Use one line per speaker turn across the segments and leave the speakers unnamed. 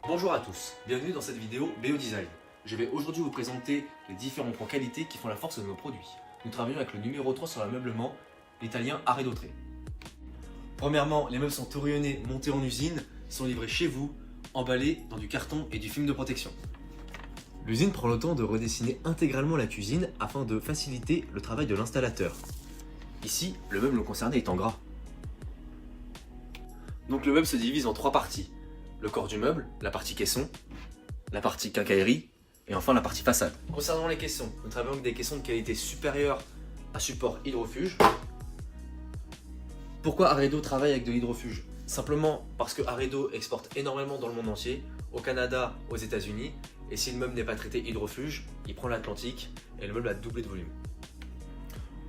Bonjour à tous, bienvenue dans cette vidéo BO-Design. Je vais aujourd'hui vous présenter les différents points qualité qui font la force de nos produits. Nous travaillons avec le numéro 3 sur l'ameublement, l'italien Arredo Tre. Premièrement, les meubles sont orionnés, montés en usine, sont livrés chez vous, emballés dans du carton et du film de protection. L'usine prend le temps de redessiner intégralement la cuisine afin de faciliter le travail de l'installateur. Ici, le meuble concerné est en gras. Donc le meuble se divise en 3 parties. Le corps du meuble, la partie caisson, la partie quincaillerie et enfin la partie façade. Concernant les caissons, nous travaillons avec des caissons de qualité supérieure à support hydrofuge. Pourquoi Arredo travaille avec de l'hydrofuge? Simplement parce que Arredo exporte énormément dans le monde entier, au Canada, aux États-Unis, et si le meuble n'est pas traité hydrofuge, il prend l'Atlantique et le meuble a doublé de volume.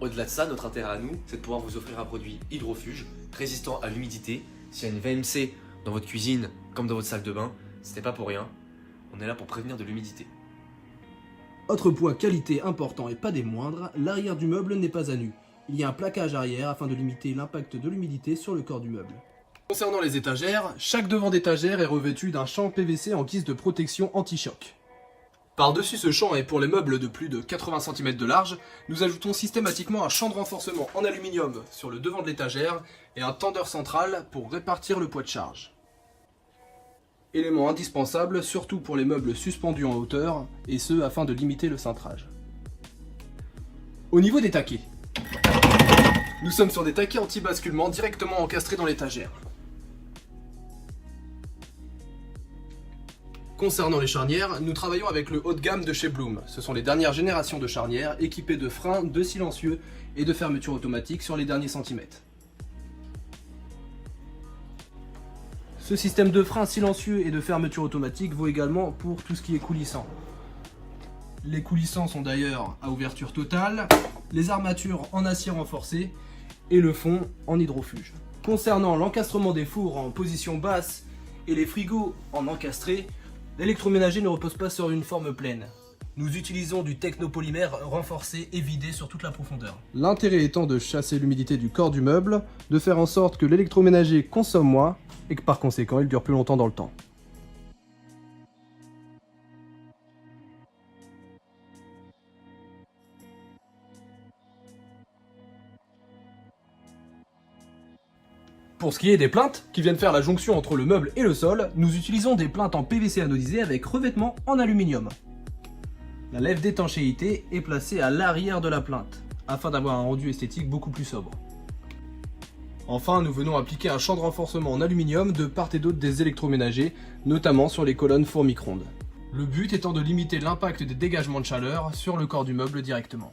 Au-delà de ça, notre intérêt à nous, c'est de pouvoir vous offrir un produit hydrofuge, résistant à l'humidité. S'il y a une VMC dans votre cuisine comme dans votre salle de bain, ce n'est pas pour rien. On est là pour prévenir de l'humidité.
Autre point qualité important et pas des moindres, l'arrière du meuble n'est pas à nu. Il y a un plaquage arrière afin de limiter l'impact de l'humidité sur le corps du meuble. Concernant les étagères, chaque devant d'étagère est revêtu d'un champ PVC en guise de protection anti-choc. Par-dessus ce champ et pour les meubles de plus de 80 cm de large, nous ajoutons systématiquement un champ de renforcement en aluminium sur le devant de l'étagère et un tendeur central pour répartir le poids de charge. Élément indispensable surtout pour les meubles suspendus en hauteur, et ce afin de limiter le cintrage. Au niveau des taquets, nous sommes sur des taquets anti-basculement directement encastrés dans l'étagère. Concernant les charnières, nous travaillons avec le haut de gamme de chez Blum. Ce sont les dernières générations de charnières équipées de freins, de silencieux et de fermeture automatique sur les derniers centimètres. Ce système de frein silencieux et de fermeture automatique vaut également pour tout ce qui est coulissant. Les coulissants sont d'ailleurs à ouverture totale, les armatures en acier renforcé et le fond en hydrofuge. Concernant l'encastrement des fours en position basse et les frigos en encastré, l'électroménager ne repose pas sur une forme pleine. Nous utilisons du technopolymère renforcé et vidé sur toute la profondeur. L'intérêt étant de chasser l'humidité du corps du meuble, de faire en sorte que l'électroménager consomme moins et que par conséquent il dure plus longtemps dans le temps. Pour ce qui est des plaintes, qui viennent faire la jonction entre le meuble et le sol, nous utilisons des plaintes en PVC anodisé avec revêtement en aluminium. La lèvre d'étanchéité est placée à l'arrière de la plainte, afin d'avoir un rendu esthétique beaucoup plus sobre. Enfin, nous venons appliquer un champ de renforcement en aluminium de part et d'autre des électroménagers, notamment sur les colonnes four micro-ondes. Le but étant de limiter l'impact des dégagements de chaleur sur le corps du meuble directement.